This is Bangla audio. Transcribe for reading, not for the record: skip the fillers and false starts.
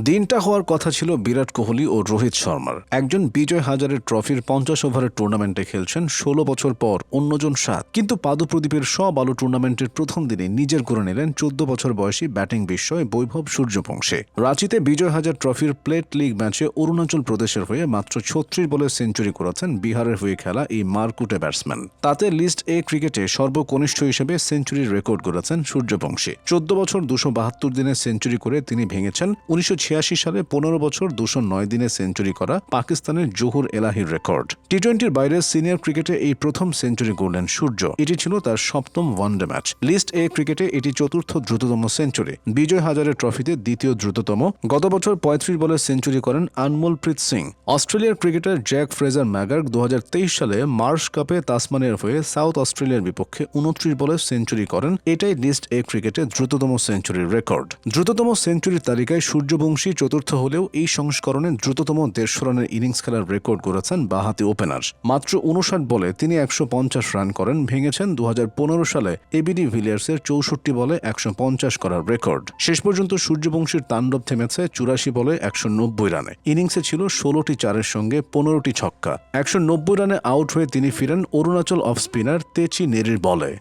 দিনটা হওয়ার কথা ছিল বিরাট কোহলি ও রোহিত শর্মার। একজন বিজয় হাজারে ট্রফির 50 ওভারের টুর্নামেন্টে খেলছেন 16 বছর পর অন্যজন 7। কিন্তু পাদপ্রদীপের সব আলো টুর্নামেন্টের প্রথম দিনে নিজের করে নিলেন 14 বছর বয়সী ব্যাটিং বিস্ময় বৈভব সূর্যবংশী। রাঁচিতে বিজয় হাজার ট্রফির প্লেট লিগ ম্যাচে অরুণাচল প্রদেশের হয়ে মাত্র 36 বলে সেঞ্চুরি করেছেন বিহারের হয়ে খেলা এই মারকুটে ব্যাটসম্যান। তাতে লিস্ট এ ক্রিকেটে সর্বকনিষ্ঠ হিসেবে সেঞ্চুরির রেকর্ড গড়েছেন সূর্যবংশী। 14 বছর 272 দিনে সেঞ্চুরি করে তিনি ভেঙেছেন 1986 সালে 15 বছর 209 দিনে সেঞ্চুরি করা পাকিস্তানের জহুর এলাহির রেকর্ড। টি-20-র বাইরে সিনিয়র ক্রিকেটে এই প্রথম সেঞ্চুরি করলেন সূর্য। এটি ছিল তার সপ্তম ওয়ানডে ম্যাচ। লিস্ট এ ক্রিকেটে এটি চতুর্থ দ্রুততম সেঞ্চুরি, বিজয় হাজারে ট্রফিতে দ্বিতীয় দ্রুততম। গত বছর 35 বলে সেঞ্চুরি করেন আনমোলপ্রীত সিং। অস্ট্রেলিয়ার ক্রিকেটার জ্যাক ফ্রেজার ম্যাগার্ক 2023 সালে মার্শ কাপে তাসমানিয়ার হয়ে সাউথ অস্ট্রেলিয়ার বিপক্ষে 29 বলে সেঞ্চুরি করেন। এটাই লিস্ট এ ক্রিকেটে দ্রুততম সেঞ্চুরির রেকর্ড। দ্রুততম সেঞ্চুরির তালিকায় সূর্যবংশী চতুর্থ হলেও এই সংস্করণে দ্রুততম 150 রানের ইনিংস খেলার রেকর্ড করেছেন বাঁহাতি ওপেনার। মাত্র 59 বলে তিনি 150 রান করেন, ভেঙেছেন 2015 সালে এবিডি ভিলিয়ার্সের 64 বলে 150 করার রেকর্ড। শেষ পর্যন্ত সূর্যবংশীর তাণ্ডব থেমেছে 84 বলে 190 রানে। ইনিংসে ছিল 16টি চারের সঙ্গে 15টি ছক্কা। 190 রানে আউট হয়ে তিনি ফিরেন অরুণাচল অফ স্পিনার তেচি নেরির বলে।